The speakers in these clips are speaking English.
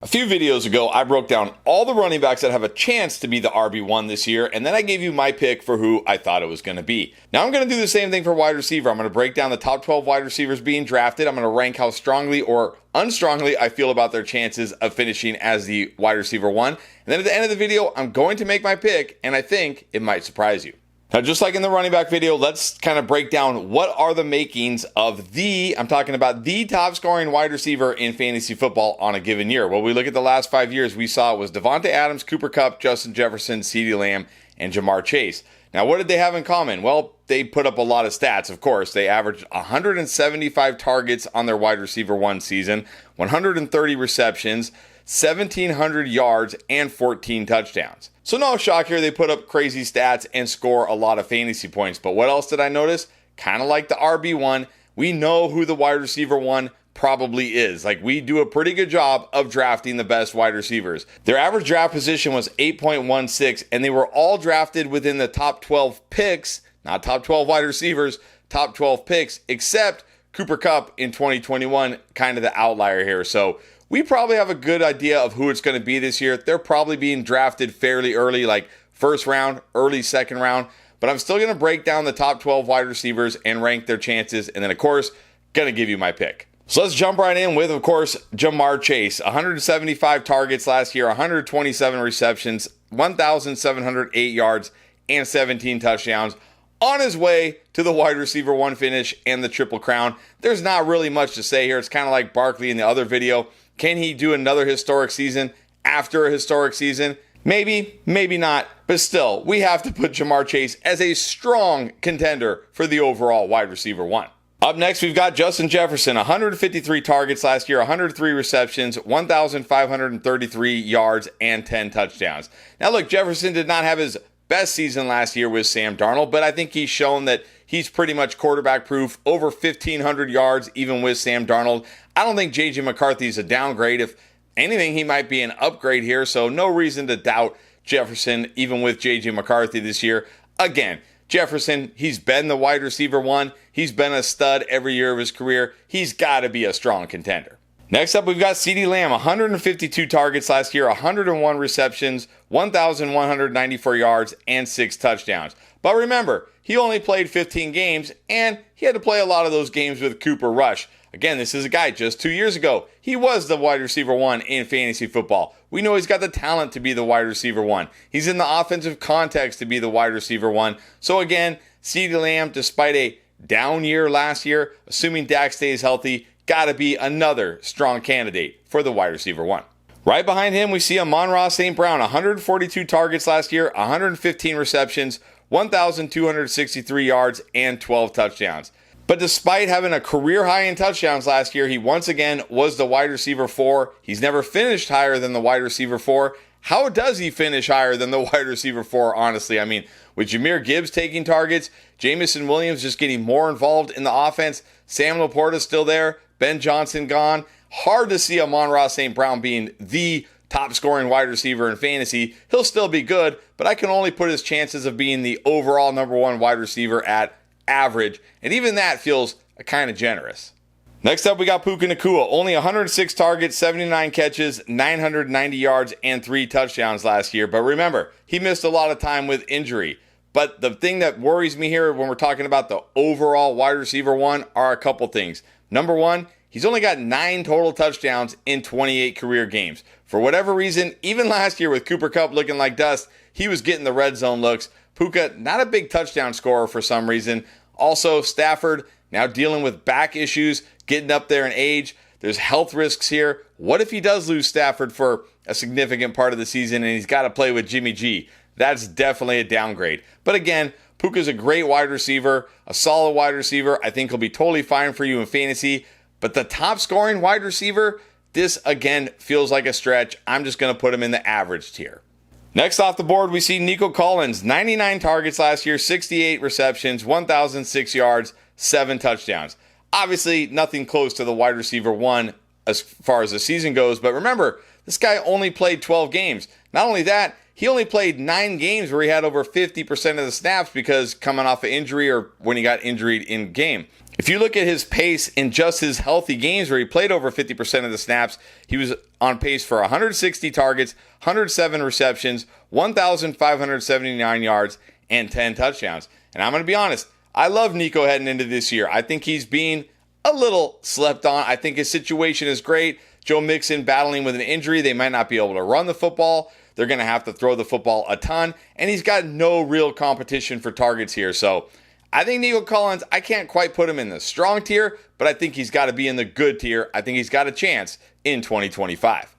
A few videos ago, I broke down all the running backs that have a chance to be the RB1 this year, and then I gave you my pick for who I thought it was going to be. Now I'm going to do the same thing for wide receiver. I'm going to break down the top 12 wide receivers being drafted. I'm going to rank how strongly or unstrongly I feel about their chances of finishing as the wide receiver one. And then at the end of the video, I'm going to make my pick, and I think it might surprise you. Now, just like in the running back video, let's kind of break down what are the makings of I'm talking about the top scoring wide receiver in fantasy football on a given year. Well, we look at the last 5 years, we saw it was Davante Adams, Cooper Kupp, Justin Jefferson, CeeDee Lamb, and Jamar Chase. Now, what did they have in common? Well, they put up a lot of stats, of course. They averaged 175 targets on their wide receiver one season, 130 receptions, 1,700 yards, and 14 touchdowns. So no shock here, they put up crazy stats and score a lot of fantasy points. But what else did I notice? Kind of like the RB1, we know who the wide receiver one probably is. Like, we do a pretty good job of drafting the best wide receivers. Their average draft position was 8.16, and they were all drafted within the top 12 picks, not top 12 wide receivers, top 12 picks, except Cooper Kupp in 2021, kind of the outlier here. So we probably have a good idea of who it's going to be this year. They're probably being drafted fairly early, like first round, early second round. But I'm still going to break down the top 12 wide receivers and rank their chances. And then, of course, going to give you my pick. So let's jump right in with, of course, Jamar Chase. 175 targets last year, 127 receptions, 1,708 yards, and 17 touchdowns. On his way to the wide receiver one finish and the Triple Crown. There's not really much to say here. It's kind of like Barkley in the other video. Can he do another historic season after a historic season? Maybe, maybe not. But still, we have to put Jamar Chase as a strong contender for the overall wide receiver one. Up next, we've got Justin Jefferson. 153 targets last year, 103 receptions, 1,533 yards, and 10 touchdowns. Now look, Jefferson did not have his best season last year with Sam Darnold, but I think he's shown that he's pretty much quarterback proof, over 1,500 yards even with Sam Darnold. I don't think J.J. McCarthy is a downgrade. If anything, he might be an upgrade here, so no reason to doubt Jefferson even with J.J. McCarthy this year. Again, Jefferson, he's been the wide receiver one. He's been a stud every year of his career. He's got to be a strong contender. Next up, we've got CeeDee Lamb, 152 targets last year, 101 receptions, 1,194 yards, and 6 touchdowns. But remember, he only played 15 games, and he had to play a lot of those games with Cooper Rush. Again, this is a guy just 2 years ago. He was the wide receiver one in fantasy football. We know he's got the talent to be the wide receiver one. He's in the offensive context to be the wide receiver one. So again, CeeDee Lamb, despite a down year last year, assuming Dak stays healthy, got to be another strong candidate for the wide receiver one. Right behind him, we see Amon-Ra St. Brown, 142 targets last year, 115 receptions, 1,263 yards, and 12 touchdowns. But despite having a career high in touchdowns last year, he once again was the wide receiver 4. He's never finished higher than the wide receiver 4. How does he finish higher than the wide receiver 4, honestly? I mean, with Jahmyr Gibbs taking targets, Jamison Williams just getting more involved in the offense, Sam Laporta still there, Ben Johnson gone. Hard to see Amon-Ra St. Brown being the top scoring wide receiver in fantasy. He'll still be good, but I can only put his chances of being the overall number one wide receiver at average, and even that feels kind of generous. Next up, we got Puka Nacua. Only 106 targets, 79 catches, 990 yards, and 3 touchdowns last year. But remember, he missed a lot of time with injury. But the thing that worries me here when we're talking about the overall wide receiver one are a couple things. Number one, he's only got 9 total touchdowns in 28 career games. For whatever reason, even last year with Cooper Kupp looking like dust, he was getting the red zone looks. Puka, not a big touchdown scorer for some reason. Also, Stafford, now dealing with back issues, getting up there in age. There's health risks here. What if he does lose Stafford for a significant part of the season and he's got to play with Jimmy G? That's definitely a downgrade. But again, Puka's a great wide receiver, a solid wide receiver. I think he'll be totally fine for you in fantasy. But the top scoring wide receiver, this again feels like a stretch. I'm just going to put him in the average tier. Next off the board, we see Nico Collins, 99 targets last year, 68 receptions, 1,006 yards, 7 touchdowns. Obviously, nothing close to the wide receiver one as far as the season goes. But remember, this guy only played 12 games. Not only that, he only played 9 games where he had over 50% of the snaps because coming off an injury or when he got injured in game. If you look at his pace in just his healthy games where he played over 50% of the snaps, he was on pace for 160 targets, 107 receptions, 1,579 yards, and 10 touchdowns. And I'm going to be honest, I love Nico heading into this year. I think he's being a little slept on. I think his situation is great. Joe Mixon battling with an injury. They might not be able to run the football. They're going to have to throw the football a ton. And he's got no real competition for targets here. So I think Nico Collins, I can't quite put him in the strong tier, but I think he's got to be in the good tier. I think he's got a chance in 2025.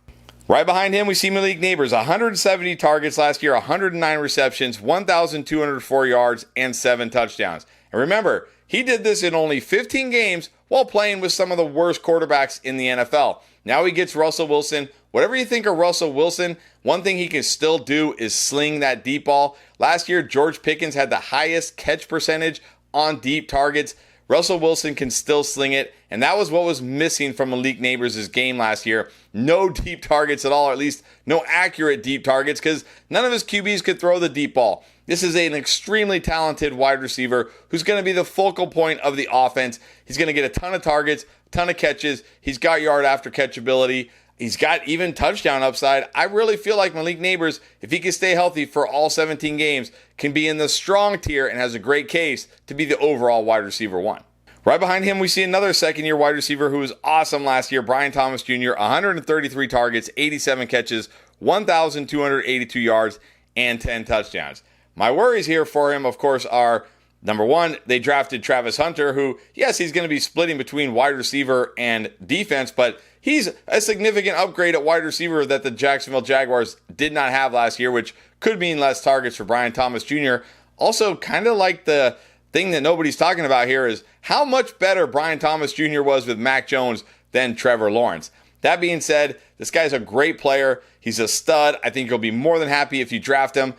Right behind him, we see Malik Neighbors, 170 targets last year, 109 receptions, 1,204 yards, and 7 touchdowns. And remember, he did this in only 15 games while playing with some of the worst quarterbacks in the NFL. Now he gets Russell Wilson. Whatever you think of Russell Wilson, one thing he can still do is sling that deep ball. Last year, George Pickens had the highest catch percentage on deep targets. Russell Wilson can still sling it, and that was what was missing from Malik Neighbors' game last year. No deep targets at all, or at least no accurate deep targets, because none of his QBs could throw the deep ball. This is an extremely talented wide receiver who's going to be the focal point of the offense. He's going to get a ton of targets, a ton of catches. He's got yard after catch ability. He's got even touchdown upside. I really feel like Malik Neighbors, if he can stay healthy for all 17 games, can be in the strong tier and has a great case to be the overall wide receiver 1. Right behind him, we see another second-year wide receiver who was awesome last year, Brian Thomas Jr., 133 targets, 87 catches, 1,282 yards, and 10 touchdowns. My worries here for him, of course, are, number one, they drafted Travis Hunter, who, yes, he's going to be splitting between wide receiver and defense, but he's a significant upgrade at wide receiver that the Jacksonville Jaguars did not have last year, which could mean less targets for Brian Thomas Jr. Also, kind of like the thing that nobody's talking about here is how much better Brian Thomas Jr. was with Mac Jones than Trevor Lawrence. That being said, this guy's a great player. He's a stud. I think you'll be more than happy if you draft him.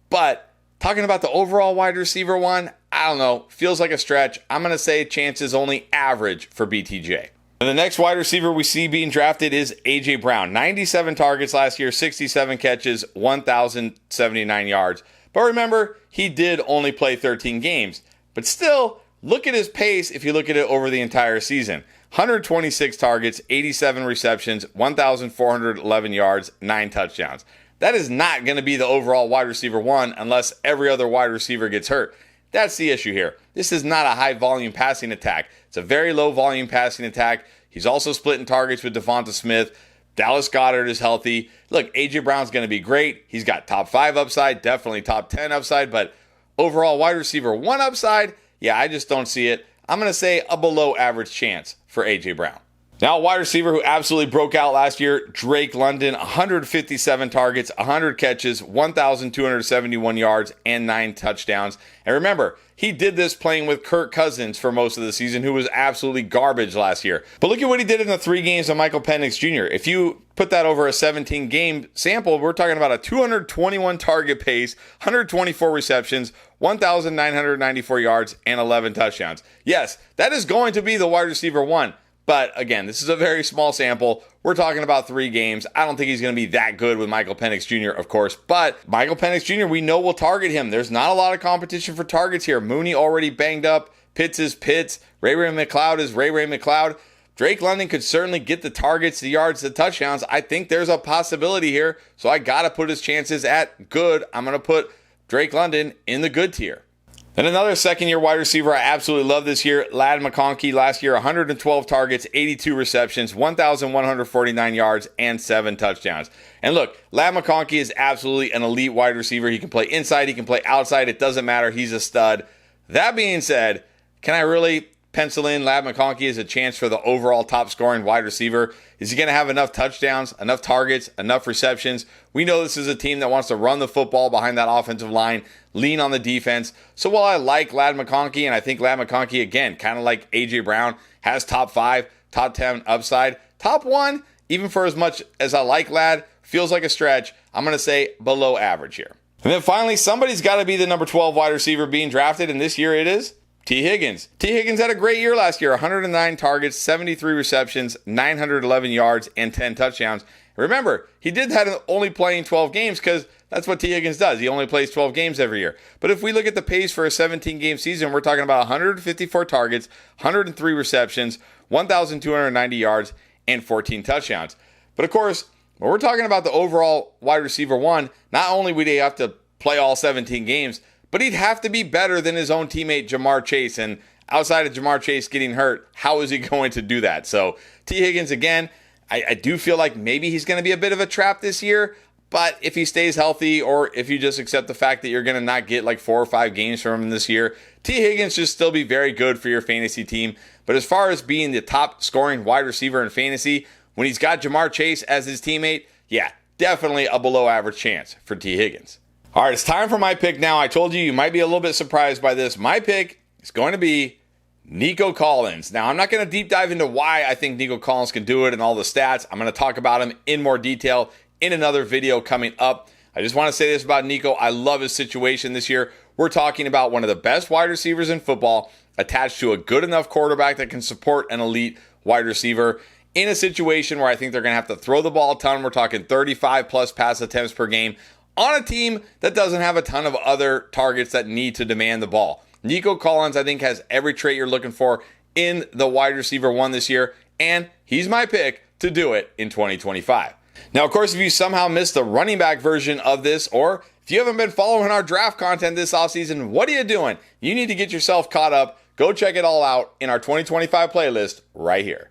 But talking about the overall wide receiver 1, I don't know. Feels like a stretch. I'm going to say chances only average for BTJ. And the next wide receiver we see being drafted is A.J. Brown. 97 targets last year, 67 catches, 1,079 yards. But remember, he did only play 13 games. But still, look at his pace if you look at it over the entire season. 126 targets, 87 receptions, 1,411 yards, 9 touchdowns. That is not going to be the overall wide receiver 1 unless every other wide receiver gets hurt. That's the issue here. This is not a high volume passing attack. It's a very low volume passing attack. He's also splitting targets with Devonta Smith. Dallas Goedert is healthy. Look, A.J. Brown's going to be great. He's got top 5 upside, definitely top 10 upside, but overall wide receiver 1 upside, yeah, I just don't see it. I'm going to say a below average chance for A.J. Brown. Now, a wide receiver who absolutely broke out last year, Drake London, 157 targets, 100 catches, 1,271 yards, and 9 touchdowns. And remember, he did this playing with Kirk Cousins for most of the season, who was absolutely garbage last year. But look at what he did in the 3 games of Michael Penix Jr. If you put that over a 17-game sample, we're talking about a 221 target pace, 124 receptions, 1,994 yards, and 11 touchdowns. Yes, that is going to be the wide receiver 1. But again, this is a very small sample. We're talking about 3 games. I don't think he's going to be that good with Michael Penix Jr., of course. But Michael Penix Jr., we know will target him. There's not a lot of competition for targets here. Mooney already banged up. Pitts is Pitts. Ray McCloud is Ray McCloud. Drake London could certainly get the targets, the yards, the touchdowns. I think there's a possibility here. So I got to put his chances at good. I'm going to put Drake London in the good tier. Then another second-year wide receiver I absolutely love this year, Ladd McConkey. Last year, 112 targets, 82 receptions, 1,149 yards, and 7 touchdowns. And look, Ladd McConkey is absolutely an elite wide receiver. He can play inside, he can play outside. It doesn't matter. He's a stud. That being said, can I really pencil in Ladd McConkey as a chance for the overall top-scoring wide receiver? Is he going to have enough touchdowns, enough targets, enough receptions? We know this is a team that wants to run the football behind that offensive line, lean on the defense. So while I like Ladd McConkey, and I think Ladd McConkey, again, kind of like A.J. Brown, has top 5, top 10 upside, top 1, even for as much as I like Ladd, feels like a stretch. I'm going to say below average here. And then finally, somebody's got to be the number 12 wide receiver being drafted, and this year it is T. Higgins. T. Higgins had a great year last year, 109 targets, 73 receptions, 911 yards, and 10 touchdowns. Remember, he did that only playing 12 games because that's what T. Higgins does. He only plays 12 games every year. But if we look at the pace for a 17-game season, we're talking about 154 targets, 103 receptions, 1,290 yards, and 14 touchdowns. But of course, when we're talking about the overall wide receiver one, not only would he have to play all 17 games, but he'd have to be better than his own teammate Jamar Chase. And outside of Jamar Chase getting hurt, how is he going to do that? So T. Higgins, again, I do feel like maybe he's going to be a bit of a trap this year. But if he stays healthy, or if you just accept the fact that you're going to not get like 4 or 5 games from him this year, T. Higgins should still be very good for your fantasy team. But as far as being the top scoring wide receiver in fantasy, when he's got Jamar Chase as his teammate, yeah, definitely a below average chance for T. Higgins. All right, it's time for my pick now. I told you might be a little bit surprised by this. My pick is going to be Nico Collins. Now, I'm not going to deep dive into why I think Nico Collins can do it and all the stats. I'm going to talk about him in more detail in another video coming up. I just want to say this about Nico. I love his situation this year. We're talking about one of the best wide receivers in football attached to a good enough quarterback that can support an elite wide receiver in a situation where I think they're going to have to throw the ball a ton. We're talking 35 plus pass attempts per game on a team that doesn't have a ton of other targets that need to demand the ball. Nico Collins, I think, has every trait you're looking for in the wide receiver one this year, and he's my pick to do it in 2025. Now, of course, if you somehow missed the running back version of this, or if you haven't been following our draft content this offseason, what are you doing? You need to get yourself caught up. Go check it all out in our 2025 playlist right here.